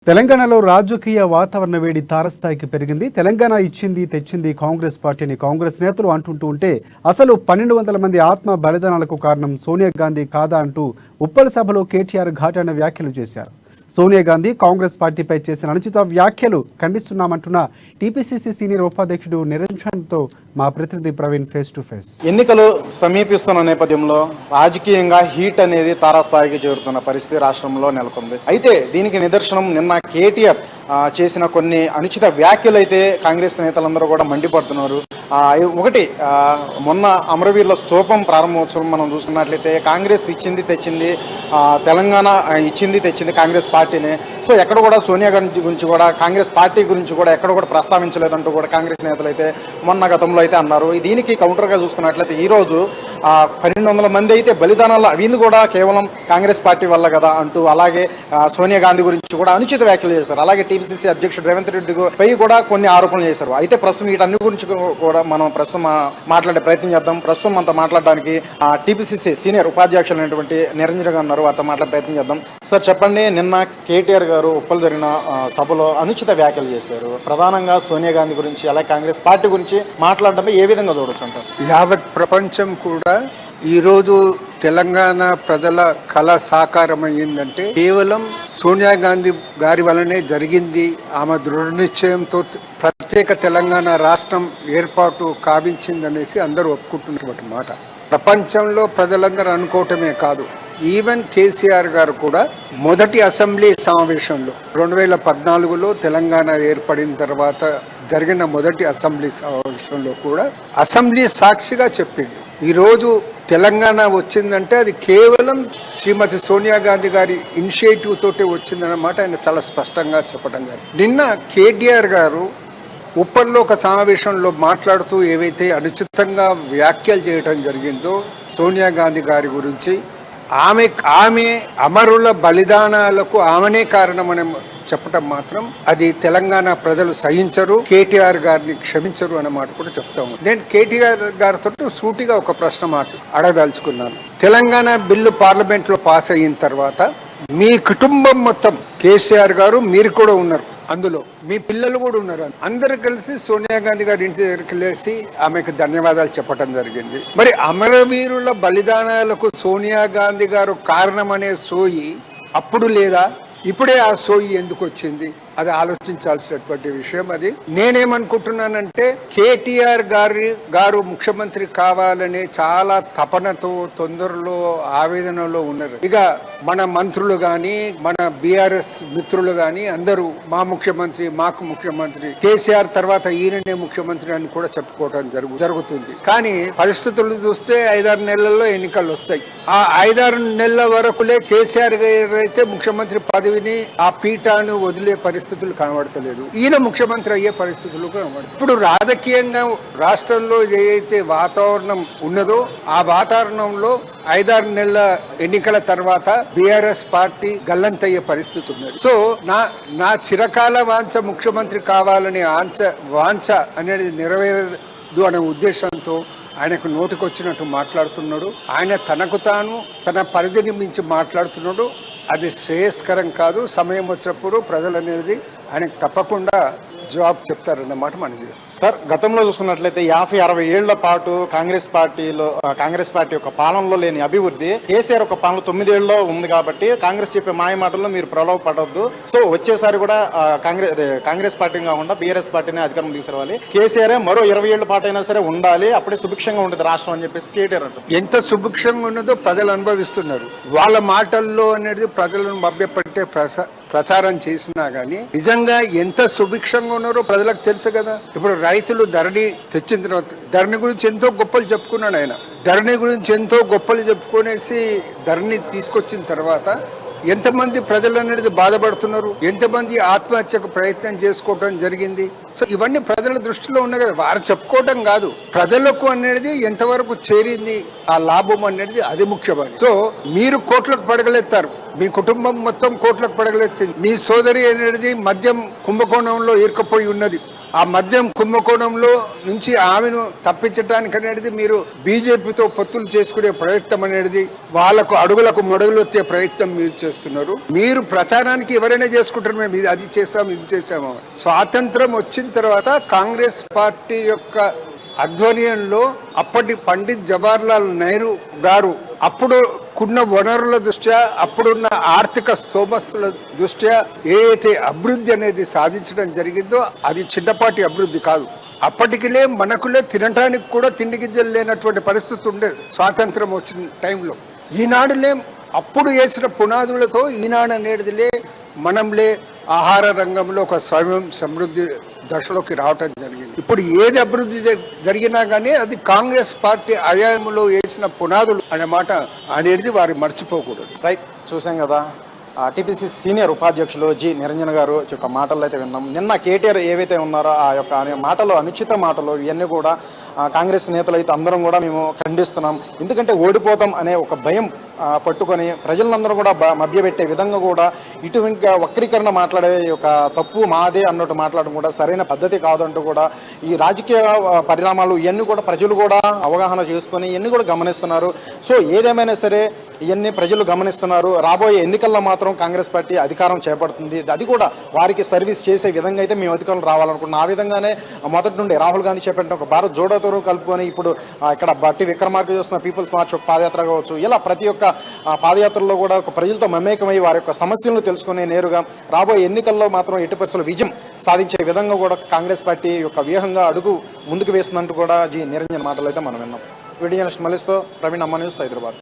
తెలంగాణలో రాజకీయ వాతావరణ వేడి తారస్థాయికి పెరిగింది. తెలంగాణ ఇచ్చింది తెచ్చింది కాంగ్రెస్ పార్టీని కాంగ్రెస్ నేతలు అంటుంటూ ఉంటే అసలు 1200 మంది ఆత్మ బలిదానాలకు కారణం సోనియా గాంధీ కాదా అంటూ ఉప్పల్ సభలో కేటీఆర్ ఘాటైన వ్యాఖ్యలు చేశారు. సోనియా గాంధీ కాంగ్రెస్ పార్టీపై చేసిన అనుచిత వ్యాఖ్యలు ఖండిస్తున్నామంటున్న టీపీసీసీ సీనియర్ ఉపాధ్యక్షుడు నిరంజన్తో మా ప్రతినిధి ప్రవీణ్ ఫేస్ టు ఫేస్. ఎన్నికలు సమీపిస్తున్న నేపథ్యంలో రాజకీయంగా హీట్ అనేది తారాస్థాయికి చేరుతున్న పరిస్థితి రాష్ట్రంలో నెలకొంది. అయితే దీనికి నిదర్శనం నిన్న కేటీఆర్ చేసిన కొన్ని అనుచిత వ్యాఖ్యలు అయితే కాంగ్రెస్ నేతలందరూ కూడా మండిపడుతున్నారు. ఒకటి, మొన్న అమరవీరుల స్తూపం ప్రారంభోత్సవం మనం చూసుకున్నట్లయితే కాంగ్రెస్ ఇచ్చింది తెచ్చింది, తెలంగాణ ఇచ్చింది తెచ్చింది కాంగ్రెస్ పార్టీనే. సో ఎక్కడ కూడా సోనియా గాంధీ గురించి కూడా కాంగ్రెస్ పార్టీ గురించి కూడా ఎక్కడ కూడా ప్రస్తావించలేదంటూ కూడా కాంగ్రెస్ నేతలు అయితే మొన్న గతంలో అయితే అన్నారు. దీనికి కౌంటర్గా చూసుకున్నట్లయితే ఈరోజు 1200 మంది అయితే బలిదానాలు అవింది కూడా కేవలం కాంగ్రెస్ పార్టీ వల్ల కదా అంటూ, అలాగే సోనియా గాంధీ గురించి కూడా అనుచిత వ్యాఖ్యలు చేశారు. అలాగే టీపీసీసీ అధ్యక్షుడు రేవంత్ రెడ్డి పై కూడా కొన్ని ఆరోపణలు చేశారు. అయితే ప్రస్తుతం వీటన్ని గురించి కూడా మనం ప్రస్తుతం మాట్లాడే ప్రయత్నం చేద్దాం. ప్రస్తుతం మనతో మాట్లాడడానికి టీపీసీసీ సీనియర్ ఉపాధ్యక్షులైనటువంటి నిరంజన్ గారు ఉన్నారు. వారితో మాట్లాడే ప్రయత్నం చేద్దాం. సార్ చెప్పండి, నిన్న కేటీఆర్ గారు ఉప్పల్ జరిగిన సభలో అనుచిత వ్యాఖ్యలు చేశారు. ప్రధానంగా సోనియా గాంధీ గురించి అలాగే కాంగ్రెస్ పార్టీ గురించి మాట్లాడటం ఏ విధంగా చూడొచ్చు అంటారు? యావత్ ప్రపంచం కూడా ఈరోజు తెలంగాణ ప్రజల కళ సాకారమైందంటే కేవలం సోనియా గాంధీ గారి వల్లనే జరిగింది. ఆమె దృఢ నిశ్చయంతో ప్రత్యేక తెలంగాణ రాష్ట్రం ఏర్పాటు కావించిందనేసి అందరూ ఒప్పుకుంటున్నటువంటి మాట. ప్రపంచంలో ప్రజలందరూ అనుకోవటమే కాదు, ఈవెన్ కేసీఆర్ గారు కూడా మొదటి అసెంబ్లీ సమావేశంలో 2014లో తెలంగాణ ఏర్పడిన తర్వాత జరిగిన మొదటి అసెంబ్లీ సమావేశంలో కూడా అసెంబ్లీ సాక్షిగా చెప్పింది, ఈరోజు తెలంగాణ వచ్చిందంటే అది కేవలం శ్రీమతి సోనియా గాంధీ గారి ఇనిషియేటివ్ తోటే వచ్చిందన్నమాట ఆయన చాలా స్పష్టంగా చెప్పడం జరిగింది. నిన్న కేటీఆర్ గారు ఉప్పల్లో ఒక సమావేశంలో మాట్లాడుతూ ఏవైతే అనుచితంగా వ్యాఖ్యలు చేయడం జరిగిందో సోనియా గాంధీ గారి గురించి, ఆమె అమరుల బలిదానాలకు ఆమెనే కారణమని చెప్పటం మాత్రం అది తెలంగాణ ప్రజలు సహించరు, కేటీఆర్ గారిని క్షమించరు అన్నమాట కూడా చెప్తాము. నేను కేటీఆర్ గారితో సూటిగా ఒక ప్రశ్న అడగదలుచుకున్నాను. తెలంగాణ బిల్లు పార్లమెంట్ లో పాస్ అయిన తర్వాత మీ కుటుంబం మొత్తం, కేసీఆర్ గారు మీరు కూడా ఉన్నారు, అందులో మీ పిల్లలు కూడా ఉన్నారు, అందరు కలిసి సోనియా గాంధీ గారి ఇంటి దగ్గరికి వెళ్ళేసి ఆమెకు ధన్యవాదాలు చెప్పడం జరిగింది. మరి అమరవీరుల బలిదానాలకు సోనియా గాంధీ గారు కారణమనే సోయి అప్పుడు లేదా? ఇప్పుడే ఆ సోయి ఎందుకు వచ్చింది? అది ఆలోచించాల్సినటువంటి విషయం. అది నేనేమనుకుంటున్నానంటే కేటీఆర్ గారు ముఖ్యమంత్రి కావాలనే చాలా తపనతో తొందరలో ఆవేదనలో ఉన్నారు. ఇక మన మంత్రులు గాని మన బీఆర్ఎస్ మిత్రులు గాని అందరూ మా ముఖ్యమంత్రి, మాకు ముఖ్యమంత్రి, కేసీఆర్ తర్వాత ఈయననే ముఖ్యమంత్రి అని కూడా చెప్పుకోవడం జరుగుతుంది. కానీ పరిస్థితులు చూస్తే 5-6 నెలల్లో ఎన్నికలు వస్తాయి. ఆ 5-6 నెలల వరకులే కేసీఆర్ గారు అయితే ముఖ్యమంత్రి పదవిని ఆ పీఠాన్ని వదిలే పరిస్థితులు కనబడతలేదు, ఈయన ముఖ్యమంత్రి అయ్యే పరిస్థితులు కనబడతాయి. ఇప్పుడు రాజకీయంగా రాష్ట్రంలో ఏదైతే వాతావరణం ఉన్నదో ఆ వాతావరణంలో 5-6 నెలల ఎన్నికల తర్వాత బీఆర్ఎస్ పార్టీ గల్లంతయ్యే పరిస్థితి ఉన్నది. సో నా చిరకాల వాంఛ ముఖ్యమంత్రి కావాలనే వాంఛ అనేది నెరవేరదు అనే ఉద్దేశంతో ఆయనకు నోటికొచ్చినట్టు మాట్లాడుతున్నాడు. ఆయన తనకు తాను తన పరిధిని మించి మాట్లాడుతున్నాడు. అది శ్రేయస్కరం కాదు. సమయం వచ్చినప్పుడు ప్రజలు అనేది ఆయనకు తప్పకుండా జవాబు చెప్తారన్నమాట మనకి. సార్, గతంలో చూసుకున్నట్లయితే 50-60 ఏళ్ల పాటు కాంగ్రెస్ పార్టీ యొక్క పాలనలో లేని అభివృద్ధి కేసీఆర్ ఒక పాలన 9 ఏళ్లలో ఉంది. కాబట్టి కాంగ్రెస్ చెప్పే మాయ మాటల్లో మీరు ప్రలోభ పడవద్దు. సో వచ్చేసారి కూడా కాంగ్రెస్ పార్టీని కాకుండా బీఆర్ఎస్ పార్టీని అధికారం తీసుకురావాలి, కేసీఆర్ మరో 20 ఏళ్ల పాటు అయినా సరే ఉండాలి, అప్పుడే సుభిక్షంగా ఉంటుంది రాష్ట్రం అని చెప్పేసి కేటీఆర్ అంటారు. ఎంత సుభిక్షంగా ఉన్నదో ప్రజలు అనుభవిస్తున్నారు. వాళ్ళ మాటల్లో అనేది ప్రజలను మభ్యపెట్టే ప్రచారం చేసినా గానీ నిజంగా ఎంత సుభిక్షంగా ఉన్నారో ప్రజలకు తెలుసు కదా. ఇప్పుడు రైతులు ధరణి తెచ్చిన తర్వాత ధరణి గురించి ఎంతో గొప్పలు చెప్పుకున్నాడు ఆయన. ధరణి గురించి ఎంతో గొప్పలు చెప్పుకునేసి ధరణి తీసుకొచ్చిన తర్వాత ఎంతమంది ప్రజలు అనేది బాధపడుతున్నారు, ఎంతమంది ఆత్మహత్యకు ప్రయత్నం చేసుకోవడం జరిగింది. సో ఇవన్నీ ప్రజల దృష్టిలో ఉన్నాయి కదా. వారు చెప్పుకోవడం కాదు, ప్రజలకు అనేది ఎంతవరకు చేరింది ఆ లాభం అనేది అది ముఖ్యమైనది. సో మీరు కోట్లకు పడగలెత్తారు, మీ కుటుంబం మొత్తం కోట్లకు పడగలెత్తింది. మీ సోదరి అనేది మద్యం కుంభకోణంలో ఇరుక్కుపోయి ఉన్నది, ఆ మద్యం కుంభకోణంలో నుంచి ఆమెను తప్పించడానికి అనేది మీరు బీజేపీతో పొత్తులు చేసుకునే ప్రయత్నం అనేది వాళ్ళకు అడుగులకు మొడగులొత్తే ప్రయత్నం మీరు చేస్తున్నారు. మీరు ప్రచారానికి ఎవరైనా చేసుకుంటారు, మేము ఇది అది చేసాం ఇది చేసాము. స్వాతంత్రం వచ్చిన తర్వాత కాంగ్రెస్ పార్టీ యొక్క ఆధ్వర్యంలో అప్పటి పండిత్ జవహర్లాల్ నెహ్రూ గారు అప్పుడున్న వనరుల దృష్ట్యా, అప్పుడున్న ఆర్థిక స్తోమస్తుల దృష్ట్యా ఏదైతే అభివృద్ధి అనేది సాధించడం జరిగిందో అది చిన్నపాటి అభివృద్ధి కాదు. అప్పటికిలే మనకులే తినడానికి కూడా తిండి గింజలు లేనటువంటి పరిస్థితి ఉండే స్వాతంత్రం వచ్చిన టైంలో. ఈనాడులే అప్పుడు వేసిన పునాదులతో ఈనాడు అనేదిలే మనంలే ఆహార రంగంలో ఒక స్వయం సమృద్ధి దశలోకి రావటం జరిగింది. ఇప్పుడు ఏది అభివృద్ధి జరిగినా కానీ అది కాంగ్రెస్ పార్టీ హయాంలో వేసిన పునాదులు అనే మాట అనేది వారు మర్చిపోకూడదు. రైట్, చూసాం కదా టీపీసీ సీనియర్ ఉపాధ్యక్షులు జి నిరంజన్ గారు యొక్క మాటలు అయితే విన్నాం. నిన్న కేటీఆర్ ఏవైతే ఉన్నారో ఆ యొక్క మాటలు, అనుచిత మాటలు ఇవన్నీ కూడా కాంగ్రెస్ నేతలు అయితే అందరం కూడా మేము ఖండిస్తున్నాం. ఎందుకంటే ఓడిపోతాం అనే ఒక భయం పట్టుకొని ప్రజలందరూ కూడా మభ్యపెట్టే విధంగా కూడా ఇటువంటి వక్రీకరణ మాట్లాడే ఒక తప్పు మాదే అన్నట్టు మాట్లాడడం కూడా సరైన పద్ధతి కాదంటూ కూడా ఈ రాజకీయ పరిణామాలు ఇవన్నీ కూడా ప్రజలు కూడా అవగాహన చేసుకొని ఇవన్నీ కూడా గమనిస్తున్నారు. సో ఏదేమైనా సరే ఇవన్నీ ప్రజలు గమనిస్తున్నారు. రాబోయే ఎన్నికల్లో మాత్రం కాంగ్రెస్ పార్టీ అధికారం చేపడుతుంది. అది కూడా వారికి సర్వీస్ చేసే విధంగా అయితే మేము అధికారులు రావాలనుకుంటున్నాం. ఆ విధంగానే మొదటి నుండి రాహుల్ గాంధీ చెప్పిన ఒక భారత్ జోడోతో కలుపుకొని ఇప్పుడు ఇక్కడ బట్టి విక్రమార్క చేస్తున్న పీపుల్స్ మార్చ్ ఒక పాదయాత్ర కావచ్చు, ఇలా ప్రతి ఒక్క పాదయాత్రలో కూడా ఒక ప్రజలతో మమేకమై వారి యొక్క సమస్యలను తెలుసుకునే నేరుగా రాబోయే ఎన్నికల్లో మాత్రం ఎట్టి పరిస్థితుల్లో విజయం సాధించే విధంగా కూడా కాంగ్రెస్ పార్టీ యొక్క వ్యూహంగా అడుగు ముందుకు వేస్తుందంటూ కూడా జి నిరంజన్ మాటలు అయితే మనం విన్నాం. వీడియో జర్నలిస్ట్ మల్లేష్తో ప్రవీణ్, అమ్మ న్యూస్, హైదరాబాద్.